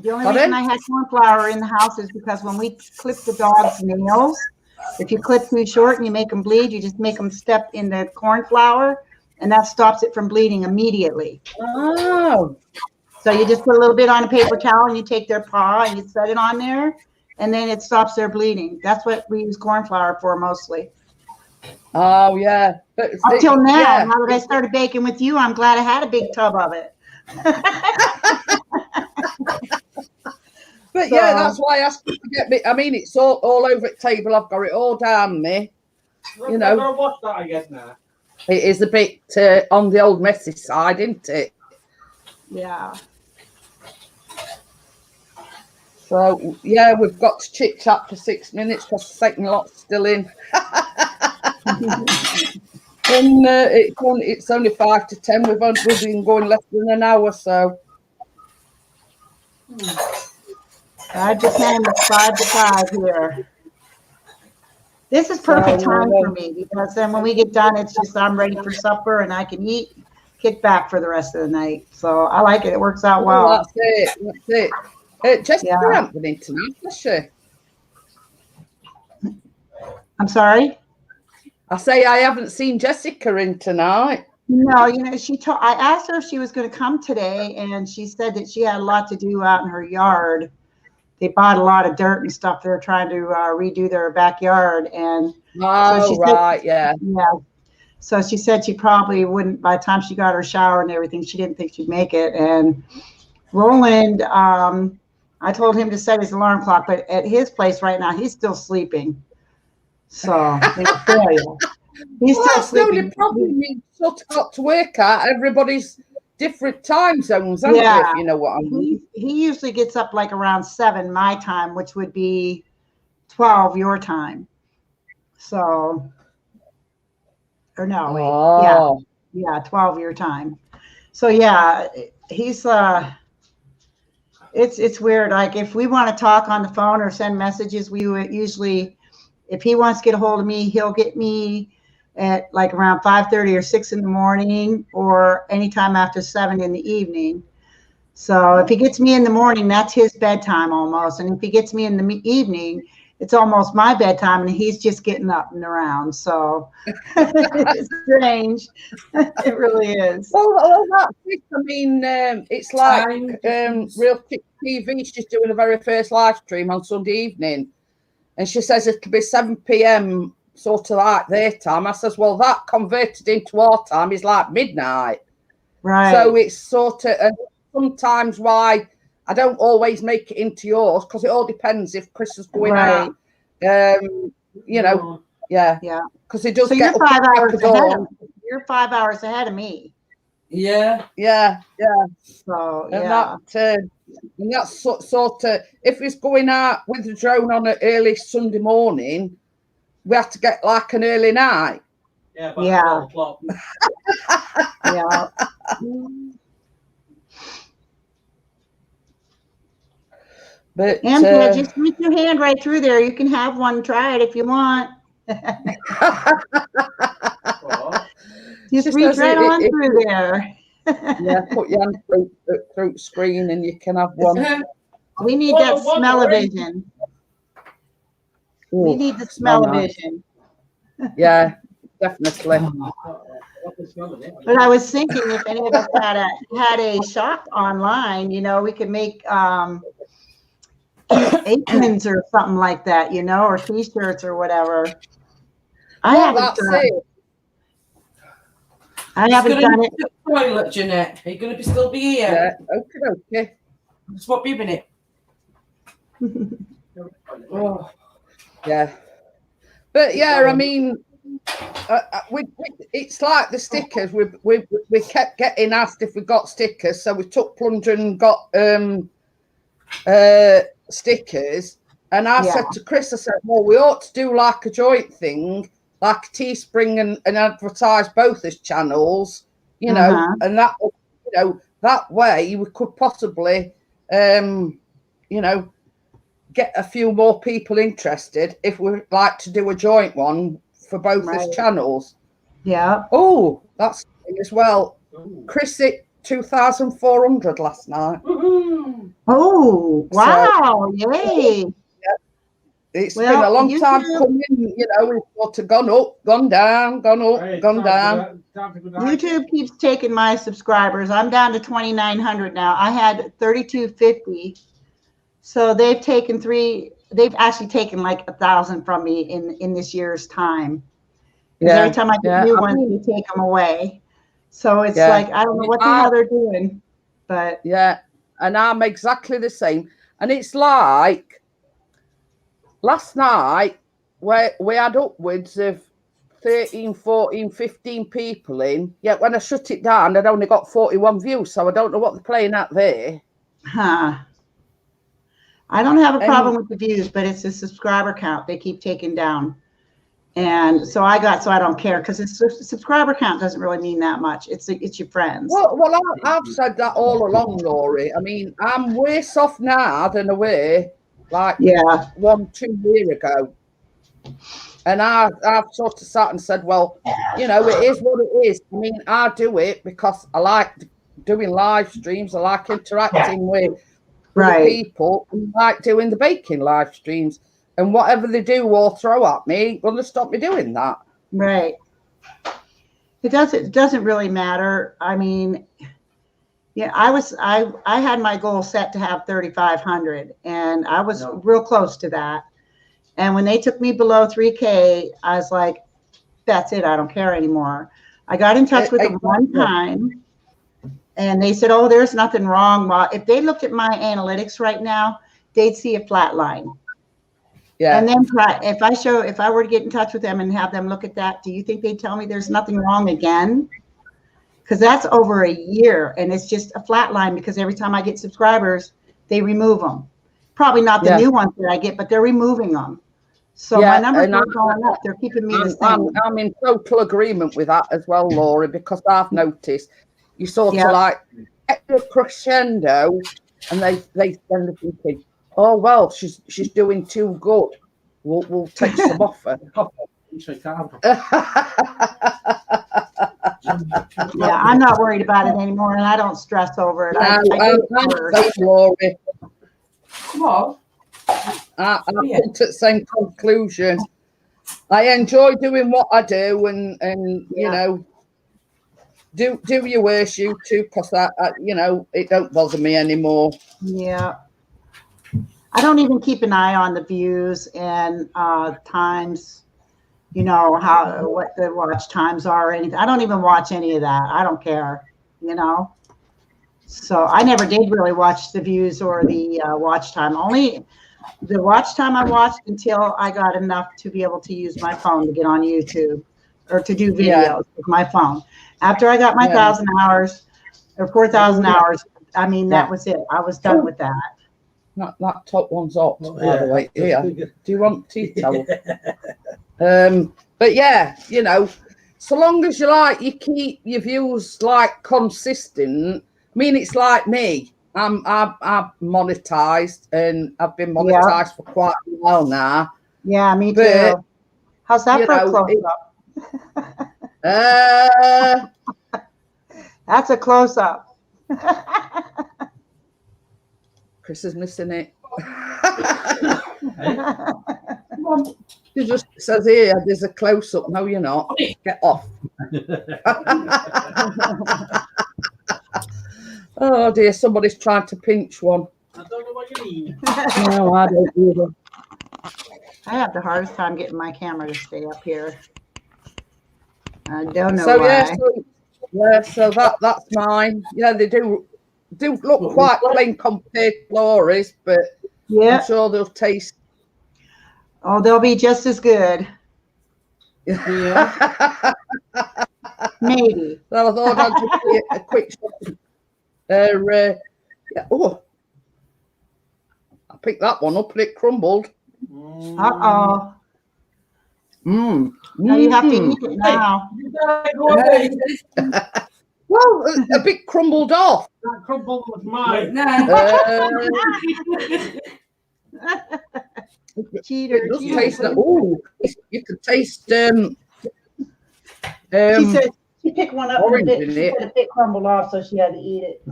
The only reason I had corn flour in the house is because when we clip the dog's nails, if you clip too short and you make them bleed, you just make them step in the corn flour, and that stops it from bleeding immediately. Oh. So you just put a little bit on a paper towel and you take their paw and you set it on there, and then it stops their bleeding. That's what we use corn flour for mostly. Oh yeah. But up till now, now that I started baking with you, I'm glad I had a big tub of it. But yeah, that's why I asked you to get me. I mean, it's all over the table. I've got it all down me. You know. I'll watch that again now. It is a bit on the old messy side, isn't it? Yeah. So yeah, we've got to chit chat for 6 minutes because the second lot's still in. And it's only 5 to 10. We've been going less than an hour, so. I just had 5 to 5 here. This is perfect time for me because then when we get done, it's just I'm ready for supper and I can eat, kick back for the rest of the night. So I like it. It works out well. That's it. Jessica hasn't been in tonight, has she? I'm sorry? I say I haven't seen Jessica in tonight. No, you know, I asked her if she was going to come today, and she said that she had a lot to do out in her yard. They bought a lot of dirt and stuff. They're trying to redo their backyard. And so she said, yeah. So she said she probably wouldn't, by the time she got her shower and everything, she didn't think she'd make it. And Roland, I told him to set his alarm clock, but at his place right now, he's still sleeping. So he's still That's sleeping. the only problem you've sort of got to work at. Everybody's different time zones, haven't you, if you know what I mean. He usually gets up like around 7 my time, which would be 12 your time. So, or no, wait, yeah, 12 your time. So yeah, he's it's weird. Like if we want to talk on the phone or send messages, we would usually, if he wants to get a hold of me, he'll get me at like around 5:30 or 6 in the morning, or anytime after 7 in the evening. So if he gets me in the morning, that's his bedtime almost. And if he gets me in the evening, it's almost my bedtime and he's just getting up and around. So it's strange. It really is. Well, that's it. I mean, it's like Real TV. She's doing the very first live stream on Sunday evening, and she says it'll be 7 p.m. sort of like their time. I says, well, that converted into our time is like midnight. Right. So it's sort of, and sometimes why I don't always make it into yours, because it all depends if Chris is going out. You know, yeah. Because it does get you're 5 hours ahead. You're 5 hours ahead of me. Yeah. So and that's sort of, if it's going out with the drone on an early Sunday morning, we have to get like an early night. Yeah. About 12 o'clock. Yeah. But Angela, just reach your hand right through there. You can have one. Try it if you want. Just reach right on through there. Yeah, put your hand through the screen and you can have one. We need that smell-o-vision. We need the smell-o-vision. Yeah, definitely. But I was thinking if any of us had a shop online, you know, we could make aprons or something like that, you know, or t-shirts or whatever. I haven't done it. Toilet, Jeanette. Are you going to still be here? Yeah, okay. Swap you a minute. Oh. Yeah. But yeah, I mean, it's like the stickers. We kept getting asked if we got stickers, so we took plunge and got stickers. And I said to Chris, I said, well, we ought to do like a joint thing, like a Teespring and advertise both as channels, you know, and that, you know, that way we could possibly, you know, get a few more people interested if we like to do a joint one for both as channels. Yeah. Oh, that's as well. Chris hit 2,400 last night. Oh, wow. Yay. It's been a long time coming, you know, we've sort of gone up, gone down, gone up, gone down. YouTube keeps taking my subscribers. I'm down to 2,900 now. I had 3,250. So they've actually taken like 1,000 from me in this year's time. Because every time I get new ones, they take them away. So it's like, I don't know what the hell they're doing. But yeah, and I'm exactly the same. And it's like, last night, we had upwards of 13, 14, 15 people in. Yet when I shut it down, I'd only got 41 views. So I don't know what they're playing at there. Huh. I don't have a problem with the views, but it's a subscriber count they keep taking down. And so I don't care, because the subscriber count doesn't really mean that much. It's your friends. Well, I've said that all along, Laurie. I mean, I'm worse off now than I were like 1-2 years ago. And I've sort of sat and said, well, you know, it is what it is. I mean, I do it because I like doing live streams. I like interacting with people, and I like doing the baking live streams. And whatever they do or throw at me, will they stop me doing that? Right. It doesn't really matter. I mean, yeah, I had my goal set to have 3,500, and I was real close to that. And when they took me below 3K, I was like, that's it. I don't care anymore. I got in touch with them one time, and they said, oh, there's nothing wrong. Well, if they looked at my analytics right now, they'd see a flat line. Yeah. And then if I were to get in touch with them and have them look at that, do you think they'd tell me there's nothing wrong again? Because that's over a year, and it's just a flat line, because every time I get subscribers, they remove them. Probably not the new ones that I get, but they're removing them. So my numbers are going up. They're keeping me the same. I'm in total agreement with that as well, Laurie, because I've noticed you sort of like get a crescendo, and they send the thinking, oh well, she's doing too good. We'll take some off her. Yeah, I'm not worried about it anymore, and I don't stress over it. Laurie. Come on. I come to the same conclusion. I enjoy doing what I do, and you know, do your worst, you too, because you know, it don't bother me anymore. Yeah. I don't even keep an eye on the views and times, you know, what the watch times are or anything. I don't even watch any of that. I don't care, you know. So I never did really watch the views or the watch time. Only the watch time I watched until I got enough to be able to use my phone to get on YouTube or to do videos with my phone. After I got my 1,000 hours or 4,000 hours, I mean, that was it. I was done with that. That top one's hot, by the way. Here, do you want tea towel? But yeah, you know, so long as you keep your views like consistent. I mean, it's like me. I'm monetized, and I've been monetized for quite a while now. Yeah, me too. How's that for a close up? That's a close up. Chris is missing it. He just says, here, there's a close-up. No, you're not. Get off. Oh, dear, somebody's trying to pinch one. I don't know what you mean. No, I don't either. I have the hardest time getting my camera to stay up here. I don't know why. So that's mine. Yeah, they do look quite plain compared to Laura's, but I'm sure they'll taste. Oh, they'll be just as good. Yeah. Maybe. So I thought I'd just do a quick shot. Oh, I picked that one up and it crumbled. Uh-oh. Now you have to eat it now. Well, a bit crumbled off. That crumble was mine. Cheater. It does taste. Oh, you could taste. She said she picked one up and she said a bit crumbled off, so she had to eat it.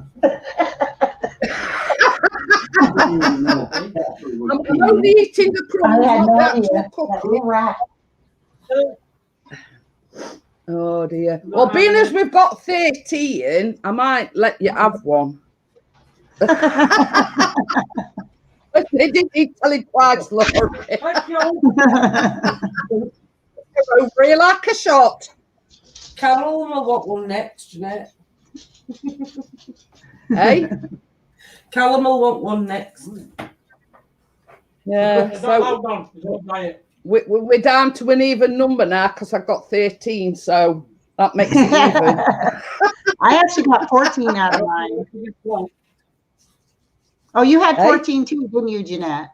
I'm only eating the crumbles. I had no idea. Oh dear. Well, being as we've got 13, I might let you have one. They didn't tell it twice, Laura. Over like a shot. Carol will want one next, Jeanette. Hey? Callum will want one next. Yeah. So we're down to an even number now because I've got 13, so that makes it even. I actually got 14 out of mine. Oh, you had 14 too, didn't you, Jeanette?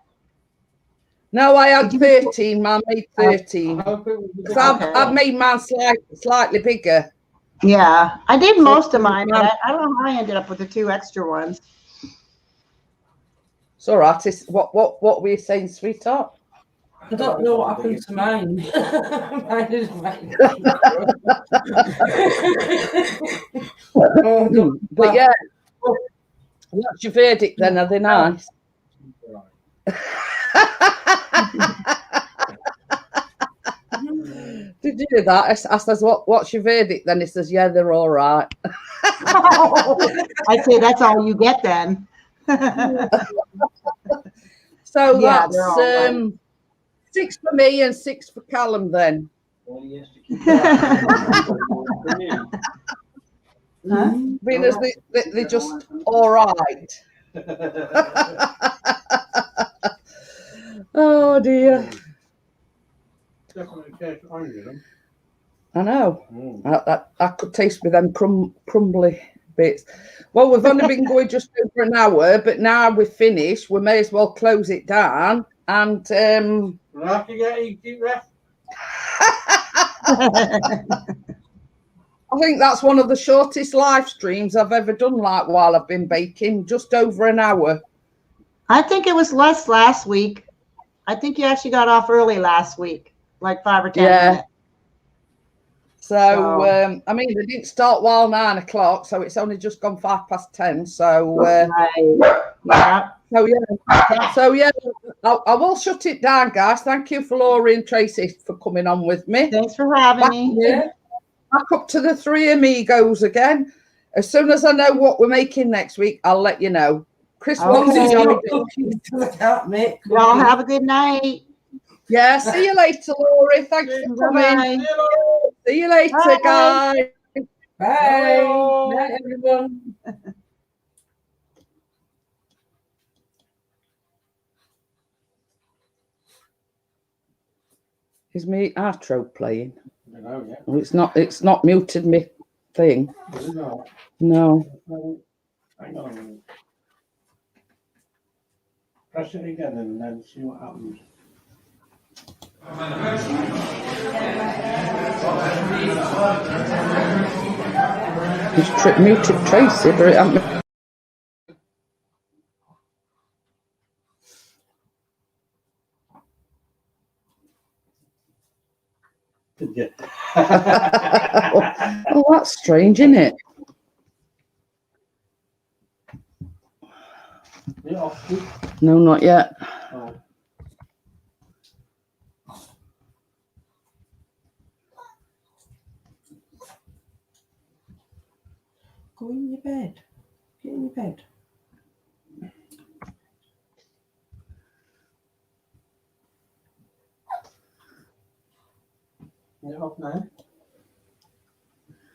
No, I had 13. I made 13. I've made mine slightly bigger. Yeah, I did most of mine, but I don't know how I ended up with the 2 extra ones. It's all right. What were you saying, sweetheart? I don't know what happened to mine. Mine is mine. But yeah, what's your verdict then? Are they nice? Did you do that? I says, what's your verdict then? He says, yeah, they're all right. I say that's all you get then. So yeah, that's 6 for me and 6 for Callum then. Because they're just all right. Oh dear. I know. I could taste with them crumbly bits. Well, we've only been going just over an hour, but now we're finished. We may as well close it down. And I think that's one of the shortest live streams I've ever done, like while I've been baking, just over an hour. I think it was less last week. I think you actually got off early last week, like 5 or 10 minutes. So, I mean, they didn't start while 9 o'clock, so it's only just gone 10:05. So, right. So yeah, I will shut it down, guys. Thank you for Laura and Tracy for coming on with me. Thanks for having me. Yeah. Back up to the three amigos again. As soon as I know what we're making next week, I'll let you know. Chris, Okay. what As long as it's are not you doing? cookies, 'cause I can't make Y'all cookies. have a good night. Yeah, see you later, Laura. Thanks for coming. Bye-bye. See you later, Bye. guys. Bye. Night, everyone. Is my outro playing? I don't know, yeah. Oh, it's not muted me thing. Is it not? No. Hang on a minute. Press it again and then see what happens. He's muted Tracy, but it hasn't. Did you? Oh, that's strange, isn't it? Yeah, off. No, not yet. Oh. Go in your bed. Get in your bed. Is it off now?